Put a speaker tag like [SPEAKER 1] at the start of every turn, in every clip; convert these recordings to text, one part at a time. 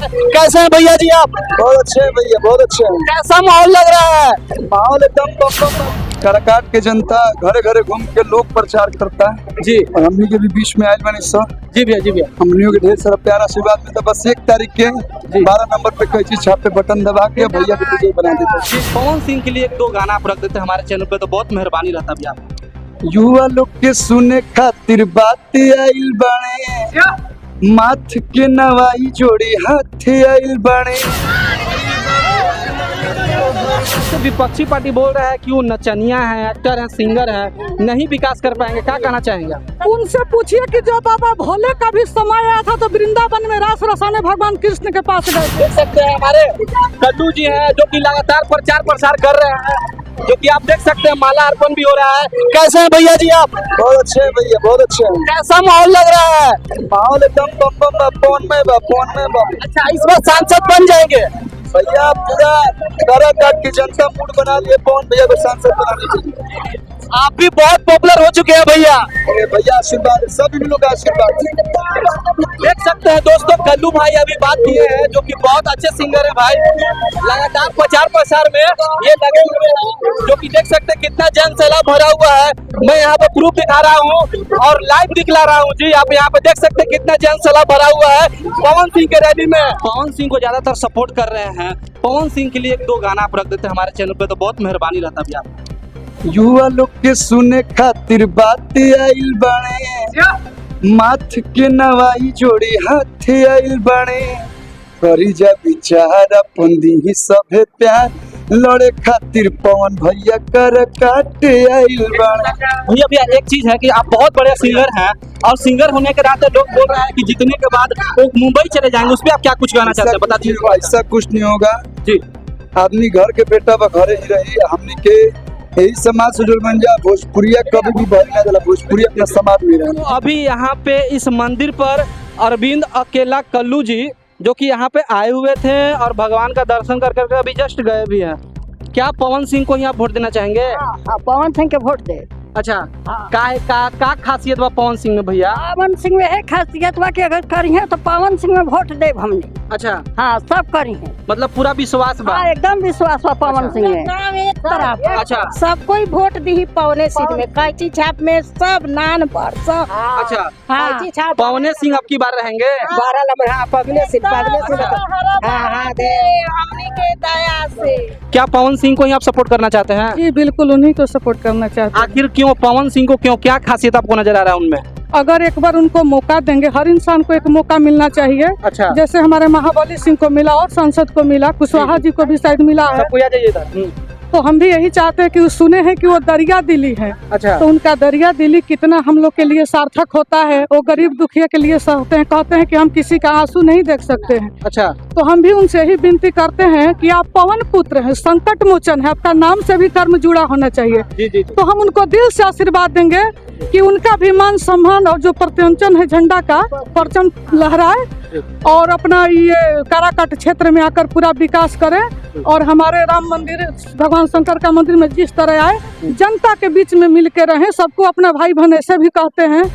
[SPEAKER 1] कैसे हैं भैया जी आप?
[SPEAKER 2] बहुत अच्छे हैं भैया, बहुत अच्छे हैं।
[SPEAKER 1] कैसा माहौल लग रहा है?
[SPEAKER 2] माहौल एकदम बम। काराकाट के जनता घरे घरे घूम के लोग प्रचार करता है
[SPEAKER 1] जी
[SPEAKER 2] और हमनी के भी बीच में आयल बनी सर।
[SPEAKER 1] जी भैया, जी भैया।
[SPEAKER 2] हमनियों के ढेर सारा प्यारा आशीर्वाद में तो बस 1 तारीख के 12 नंबर पे कोई चीज छाप पे बटन दबा के भैया के विजय बना देते हैं।
[SPEAKER 1] पवन सिंह के लिए 1-2 गाना आप रख देते हमारे चैनल पे तो बहुत मेहरबानी रहता भैया।
[SPEAKER 2] युवा लोग के सुने खातिर बात आइल बने, माथ के नवाई जोड़ी हाथ आइल बने।
[SPEAKER 1] विपक्षी पार्टी बोल रहा है कि वो नचनिया है, एक्टर है, सिंगर है, नहीं विकास कर पाएंगे, क्या कहना चाहेंगे?
[SPEAKER 3] उनसे पूछिए कि जब बाबा भोले का भी समय आया था तो वृंदावन में रास रसाने भगवान कृष्ण के पास गए।
[SPEAKER 1] देख सकते हैं हमारे कल्लू जी हैं जो कि लगातार प्रचार प्रसार कर रहे हैं, जो कि आप देख सकते हैं माला अर्पण भी हो रहा है। कैसे हैं भैया जी आप?
[SPEAKER 2] बहुत अच्छे हैं भैया, बहुत अच्छे हैं।
[SPEAKER 1] कैसा माहौल लग रहा है?
[SPEAKER 2] माहौल एकदम बम फोन में बम।
[SPEAKER 1] अच्छा, इस बार सांसद बन जाएंगे
[SPEAKER 2] भैया, पूरा काराकाट की जनता मूड बना लिए पवन भैया को सांसद बनाने के लिए।
[SPEAKER 1] आप भी बहुत पॉपुलर हो चुके हैं भैया।
[SPEAKER 2] अरे भैया आशीर्वाद, सभी लोग का आशीर्वाद।
[SPEAKER 1] देख सकते हैं दोस्तों, कल्लू भाई अभी बात किए हैं जो कि बहुत अच्छे सिंगर है भाई, लगातार प्रचार प्रसार में ये लगे हुए हैं, जो कि देख सकते हैं कितना जन सैलाब भरा हुआ है। मैं यहाँ पे प्रूफ दिखा रहा हूँ और लाइव दिखला रहा हूँ जी। आप यहाँ पे देख सकते हैं कितना जन सैलाब भरा हुआ है पवन सिंह के रैली में। पवन सिंह को ज्यादातर सपोर्ट कर रहे हैं। पवन सिंह के लिए 1-2 गाना आप रख देते हैं हमारे चैनल पे तो बहुत मेहरबानी रहता भैया।
[SPEAKER 2] युवा लोग के सुने खातिर बात आइल बने, माथ के नवाई जोड़ी हाथ आइल बने। करी जा विचार अपन दी सभे प्यार, लड़े खातिर पवन भैया कर काटे आइल बने।
[SPEAKER 1] भैया भैया एक चीज है कि आप बहुत बड़े सिंगर हैं और सिंगर होने के नाते लोग बोल रहे हैं कि जीतने के बाद वो मुंबई चले जाएंगे, उस पर आप क्या कुछ कहना चाहते हैं, बता दीजिए।
[SPEAKER 2] ऐसा कुछ नहीं होगा
[SPEAKER 1] जी।
[SPEAKER 2] आदमी घर के बेटा घरे ही रही। हमनी के यही समाज से जुड़ बन जा। भोजपुरिया कभी भी बहरी ना जाला, भोजपुरी अपना समाज में रहे।
[SPEAKER 1] अभी यहाँ पे इस मंदिर पर अरविंद अकेला कल्लू जी जो कि यहाँ पे आए हुए थे और भगवान का दर्शन कर करके अभी जस्ट गए भी हैं। क्या पवन सिंह को यहाँ वोट देना चाहेंगे?
[SPEAKER 3] हाँ, पवन सिंह के वोट दे।
[SPEAKER 1] अच्छा, का खासियत बा पवन सिंह में भैया?
[SPEAKER 3] पवन सिंह में है खासियत बा कि अगर करी है तो पवन सिंह में वोट दे हमने।
[SPEAKER 1] अच्छा
[SPEAKER 3] हाँ, सब करी है,
[SPEAKER 1] मतलब पूरा विश्वास बा?
[SPEAKER 3] हाँ, एकदम विश्वास बा पवन सिंह में।
[SPEAKER 1] अच्छा,
[SPEAKER 3] सब कोई वोट दी पवने सिंह में, कैची छाप में सब नान पर सब।
[SPEAKER 1] अच्छा,
[SPEAKER 3] हाँ,
[SPEAKER 1] पवने सिंह अब की बार रहेंगे
[SPEAKER 3] 12 नंबर। हाँ, पगले सिंह हाँ, दे हमने के दया से।
[SPEAKER 1] क्या पवन सिंह को ही आप सपोर्ट करना चाहते हैं?
[SPEAKER 3] जी बिल्कुल, उन्हीं को सपोर्ट करना चाहते हैं।
[SPEAKER 1] आखिर क्यों पवन सिंह को, क्यों, क्या खासियत आपको नजर आ रहा है उनमें?
[SPEAKER 3] अगर एक बार उनको मौका देंगे, हर इंसान को एक मौका मिलना चाहिए।
[SPEAKER 1] अच्छा,
[SPEAKER 3] जैसे हमारे महाबली सिंह को मिला और सांसद को मिला, कुशवाहा जी को भी शायद मिला है, तो हम भी यही चाहते हैं कि सुने हैं कि वो दरिया दिली है।
[SPEAKER 1] अच्छा,
[SPEAKER 3] तो उनका दरिया दिली कितना हम लोग के लिए सार्थक होता है। वो गरीब दुखिया के लिए कहते हैं कि हम किसी का आंसू नहीं देख सकते हैं।
[SPEAKER 1] अच्छा,
[SPEAKER 3] तो हम भी उनसे ही विनती करते हैं कि आप पवन पुत्र हैं, संकट मोचन है, आपका नाम से भी कर्म जुड़ा होना चाहिए।
[SPEAKER 1] जी।
[SPEAKER 3] तो हम उनको दिल से आशीर्वाद देंगे कि उनका भी मान सम्मान और जो प्रत्यंचन है झंडा का परचम लहराए और अपना ये काराकाट क्षेत्र में आकर पूरा विकास करें। और हमारे राम मंदिर, भगवान शंकर का मंदिर में जिस तरह आए, जनता के बीच में मिल के रहें, सबको अपना भाई बहन ऐसे भी कहते हैं,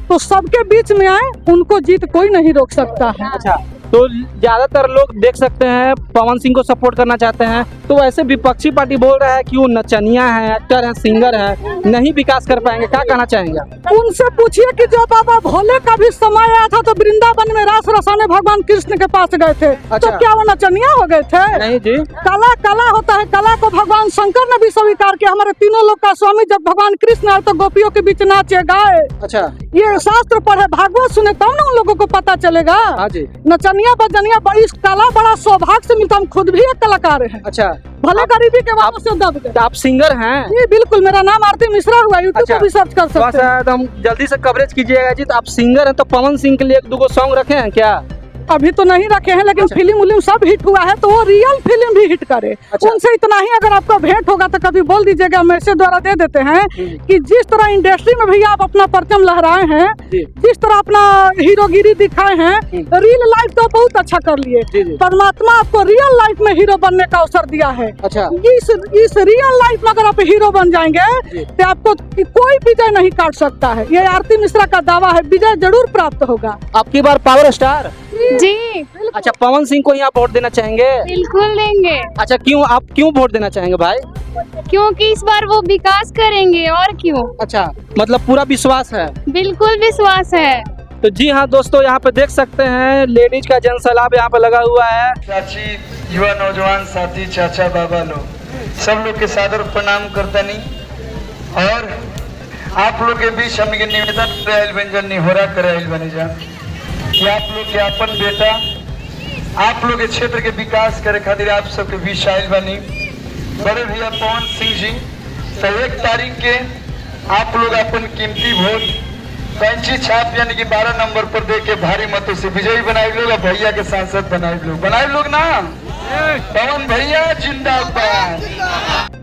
[SPEAKER 3] तो सबके बीच में आए, उनको जीत कोई नहीं रोक सकता है।
[SPEAKER 1] अच्छा, तो ज्यादातर लोग देख सकते हैं पवन सिंह को सपोर्ट करना चाहते हैं, तो वैसे विपक्षी पार्टी बोल रहा है कि वो नचनिया है, एक्टर है, सिंगर है, नहीं विकास कर पाएंगे, क्या कहना चाहेंगे?
[SPEAKER 3] उनसे पूछिए कि जब बाबा भोले का भी समय आया था तो वृंदावन में रास रसाने भगवान कृष्ण के पास गए थे।
[SPEAKER 1] अच्छा।
[SPEAKER 3] तो क्या वो नचनिया हो गए थे?
[SPEAKER 1] नहीं जी।
[SPEAKER 3] कला होता है, कला को भगवान शंकर ने भी स्वीकार किया। हमारे तीनों लोग का स्वामी जब भगवान कृष्ण आए तो गोपियों के बीच नाचे गाए।
[SPEAKER 1] अच्छा,
[SPEAKER 3] ये शास्त्र पढ़े, भागवत सुने, तब ना उन लोगों को पता चलेगा।
[SPEAKER 1] हाँ जी।
[SPEAKER 3] नचनिया बजनिया बड़ी कला बड़ा सौभाग्य से मिलता। हम खुद भी एक कलाकार हैं।
[SPEAKER 1] अच्छा,
[SPEAKER 3] भले गरीबी के वजह से दब गए।
[SPEAKER 1] आप सिंगर हैं?
[SPEAKER 3] जी बिल्कुल, मेरा नाम आरती मिश्रा हुआ, यूट्यूब
[SPEAKER 1] अच्छा,
[SPEAKER 3] पे भी सर्च कर सकते हैं।
[SPEAKER 1] हम जल्दी से कवरेज कीजिएगा जी। तो आप सिंगर हैं तो पवन सिंह के लिए 1-2 सॉन्ग रखे हैं क्या?
[SPEAKER 3] अभी तो नहीं रखे हैं, लेकिन फिल्म उलिम सब हिट हुआ है, तो वो रियल फिल्म भी हिट करे।
[SPEAKER 1] अच्छा।
[SPEAKER 3] उनसे इतना ही अगर आपका भेंट होगा तो कभी बोल दीजिएगा, मैसेज द्वारा दे देते हैं कि जिस तरह इंडस्ट्री में भैया आप अपना परचम लहराए हैं, जिस तरह अपना हीरोगिरी दिखाए हैं, रियल लाइफ तो बहुत अच्छा कर लिए। परमात्मा आपको रियल लाइफ में हीरो बनने का अवसर दिया है।
[SPEAKER 1] अच्छा,
[SPEAKER 3] इस रियल लाइफ में अगर आप हीरो बन जाएंगे तो आपको कोई विजय नहीं काट सकता है। ये आरती मिश्रा का दावा है, विजय जरूर प्राप्त होगा।
[SPEAKER 1] आपकी बार पावर स्टार
[SPEAKER 4] जी
[SPEAKER 1] अच्छा, पवन सिंह को यहाँ वोट देना चाहेंगे?
[SPEAKER 4] बिल्कुल देंगे,
[SPEAKER 1] अच्छा, क्यों, आप क्यों वोट देना चाहेंगे भाई?
[SPEAKER 4] क्योंकि इस बार वो विकास करेंगे और क्यों।
[SPEAKER 1] अच्छा, मतलब पूरा विश्वास है।
[SPEAKER 4] बिल्कुल विश्वास है।
[SPEAKER 1] तो जी हाँ दोस्तों, यहाँ पे देख सकते हैं लेडीज का जनसैलाब यहाँ पे लगा हुआ है।
[SPEAKER 2] चाची, युवा नौजवान साथी, चाचा बाबा लोग, सब लोग के सादर प्रणाम करता नहीं। और आप लोग के बीच हमके निवेदन कराइल व्यंजन निहोरा कराइल बने जा कि आप लोग के अपन बेटा आप लोग के क्षेत्र के विकास करे खातिर आप सबके बीच आयल बनी। बड़े भैया पवन सिंह जी, तो 1 तारीख के आप लोग अपन कीमती वोट कैंची छाप यानी कि 12 नंबर पर दे के भारी मतों से विजयी बनाए लोग और भैया के सांसद बनाए लोग ना। पवन भैया जिंदाबाद।